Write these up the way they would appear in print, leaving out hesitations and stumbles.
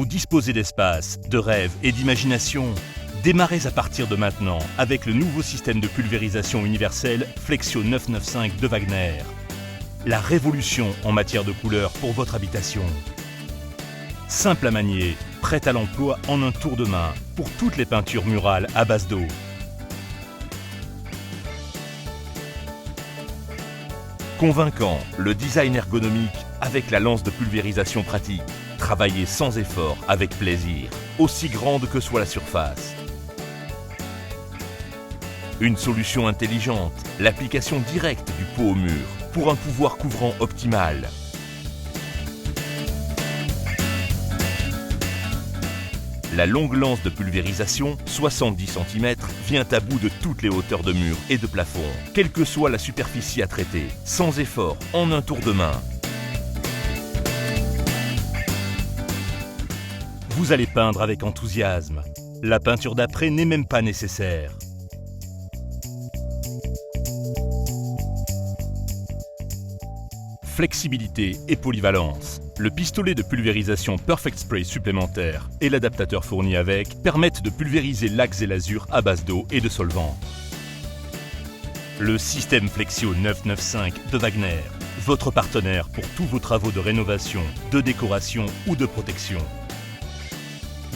Vous disposez d'espace, de rêve et d'imagination. Démarrez à partir de maintenant avec le nouveau système de pulvérisation universelle Flexio 995 de Wagner. La révolution en matière de couleur pour votre habitation. Simple à manier, prête à l'emploi en un tour de main pour toutes les peintures murales à base d'eau. Convaincant, le design ergonomique avec la lance de pulvérisation pratique. Travaillez sans effort, avec plaisir, aussi grande que soit la surface. Une solution intelligente, l'application directe du pot au mur pour un pouvoir couvrant optimal. La longue lance de pulvérisation, 70 cm, vient à bout de toutes les hauteurs de mur et de plafond, quelle que soit la superficie à traiter, sans effort, en un tour de main. Vous allez peindre avec enthousiasme. La peinture d'après n'est même pas nécessaire. Flexibilité et polyvalence. Le pistolet de pulvérisation Perfect Spray supplémentaire et l'adaptateur fourni avec permettent de pulvériser l'axe et l'azur à base d'eau et de solvant. Le système Flexio 995 de Wagner, votre partenaire pour tous vos travaux de rénovation, de décoration ou de protection.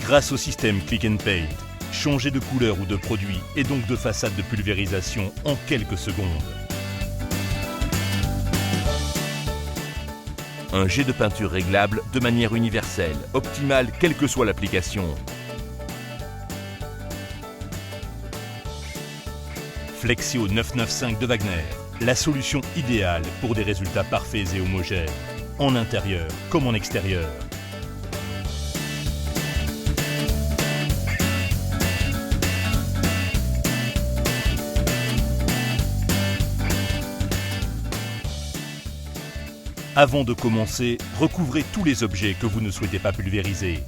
Grâce au système Click and Paint, changer de couleur ou de produit et donc de façade de pulvérisation en quelques secondes. Un jet de peinture réglable de manière universelle, optimale quelle que soit l'application. Flexio 995 de Wagner, la solution idéale pour des résultats parfaits et homogènes, en intérieur comme en extérieur. Avant de commencer, recouvrez tous les objets que vous ne souhaitez pas pulvériser.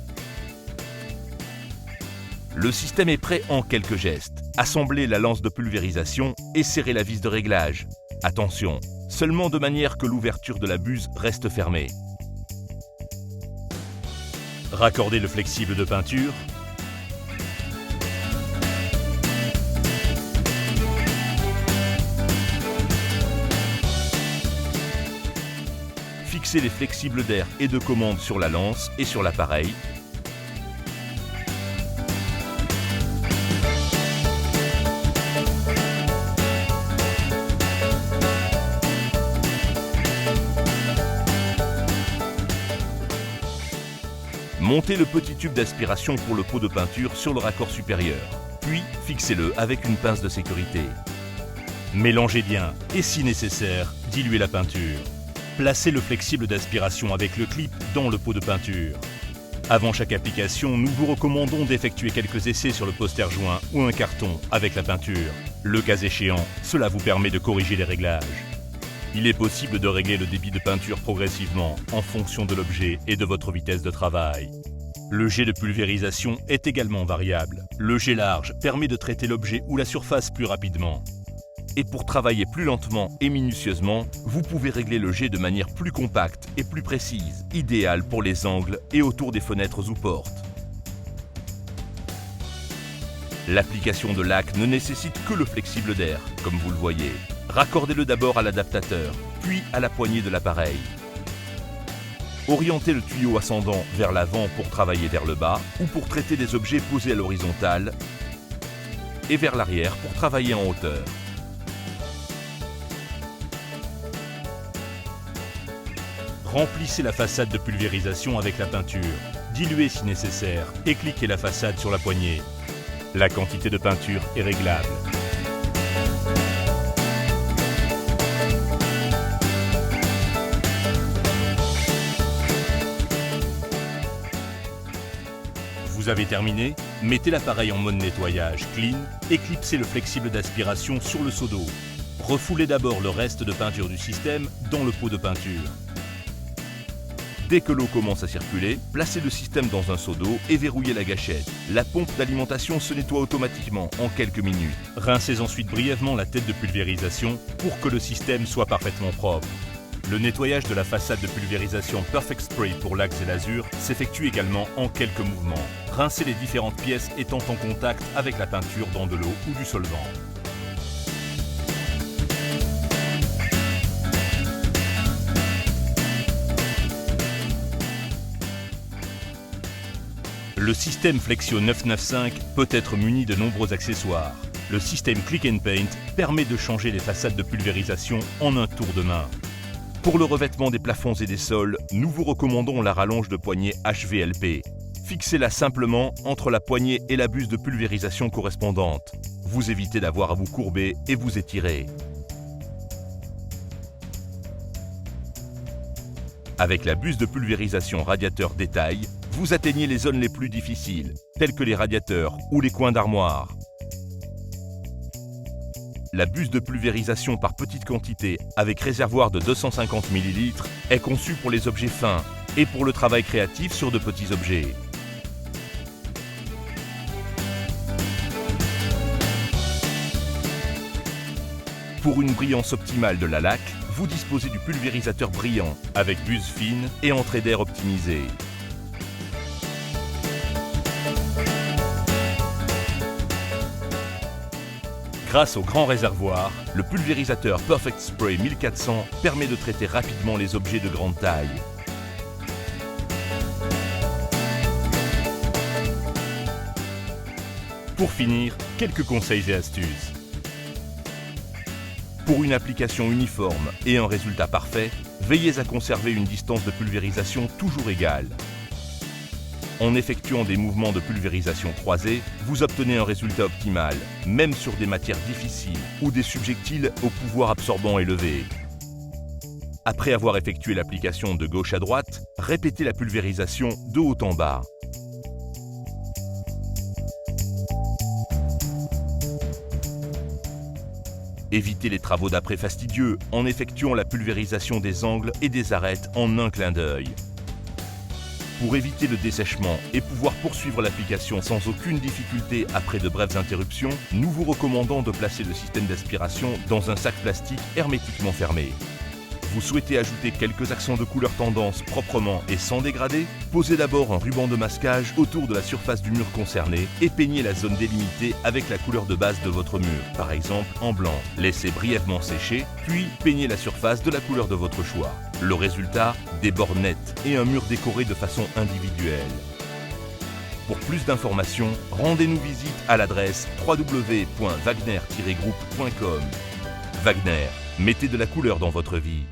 Le système est prêt en quelques gestes. Assemblez la lance de pulvérisation et serrez la vis de réglage. Attention, seulement de manière que l'ouverture de la buse reste fermée. Raccordez le flexible de peinture. Fixez les flexibles d'air et de commande sur la lance et sur l'appareil. Montez le petit tube d'aspiration pour le pot de peinture sur le raccord supérieur, puis fixez-le avec une pince de sécurité. Mélangez bien et si nécessaire, diluez la peinture. Placez le flexible d'aspiration avec le clip dans le pot de peinture. Avant chaque application, nous vous recommandons d'effectuer quelques essais sur le poster joint ou un carton avec la peinture. Le cas échéant, cela vous permet de corriger les réglages. Il est possible de régler le débit de peinture progressivement en fonction de l'objet et de votre vitesse de travail. Le jet de pulvérisation est également variable. Le jet large permet de traiter l'objet ou la surface plus rapidement. Et pour travailler plus lentement et minutieusement, vous pouvez régler le jet de manière plus compacte et plus précise, idéal pour les angles et autour des fenêtres ou portes. L'application de lac ne nécessite que le flexible d'air, comme vous le voyez. Raccordez-le d'abord à l'adaptateur, puis à la poignée de l'appareil. Orientez le tuyau ascendant vers l'avant pour travailler vers le bas ou pour traiter des objets posés à l'horizontale et vers l'arrière pour travailler en hauteur. Remplissez la façade de pulvérisation avec la peinture. Diluez si nécessaire et cliquez la façade sur la poignée. La quantité de peinture est réglable. Vous avez terminé? Mettez l'appareil en mode nettoyage clean et clipsez le flexible d'aspiration sur le seau d'eau. Refoulez d'abord le reste de peinture du système dans le pot de peinture. Dès que l'eau commence à circuler, placez le système dans un seau d'eau et verrouillez la gâchette. La pompe d'alimentation se nettoie automatiquement en quelques minutes. Rincez ensuite brièvement la tête de pulvérisation pour que le système soit parfaitement propre. Le nettoyage de la façade de pulvérisation Perfect Spray pour l'axe et l'azur s'effectue également en quelques mouvements. Rincez les différentes pièces étant en contact avec la peinture dans de l'eau ou du solvant. Le système Flexio 995 peut être muni de nombreux accessoires. Le système Click and Paint permet de changer les façades de pulvérisation en un tour de main. Pour le revêtement des plafonds et des sols, nous vous recommandons la rallonge de poignée HVLP. Fixez-la simplement entre la poignée et la buse de pulvérisation correspondante. Vous évitez d'avoir à vous courber et vous étirer. Avec la buse de pulvérisation radiateur détail, vous atteignez les zones les plus difficiles, telles que les radiateurs ou les coins d'armoire. La buse de pulvérisation par petite quantité avec réservoir de 250 ml est conçue pour les objets fins et pour le travail créatif sur de petits objets. Pour une brillance optimale de la laque, vous disposez du pulvérisateur brillant avec buse fine et entrée d'air optimisée. Grâce au grand réservoir, le pulvérisateur Perfect Spray 1400 permet de traiter rapidement les objets de grande taille. Pour finir, quelques conseils et astuces. Pour une application uniforme et un résultat parfait, veillez à conserver une distance de pulvérisation toujours égale. En effectuant des mouvements de pulvérisation croisés, vous obtenez un résultat optimal, même sur des matières difficiles ou des subjectiles au pouvoir absorbant élevé. Après avoir effectué l'application de gauche à droite, répétez la pulvérisation de haut en bas. Évitez les travaux d'après fastidieux en effectuant la pulvérisation des angles et des arêtes en un clin d'œil. Pour éviter le dessèchement et pouvoir poursuivre l'application sans aucune difficulté après de brèves interruptions, nous vous recommandons de placer le système d'aspiration dans un sac plastique hermétiquement fermé. Vous souhaitez ajouter quelques accents de couleur tendance proprement et sans dégradé? Posez d'abord un ruban de masquage autour de la surface du mur concerné et peignez la zone délimitée avec la couleur de base de votre mur, par exemple en blanc. Laissez brièvement sécher, puis peignez la surface de la couleur de votre choix. Le résultat, des bords nets et un mur décoré de façon individuelle. Pour plus d'informations, rendez-nous visite à l'adresse www.wagner-group.com. Wagner, mettez de la couleur dans votre vie.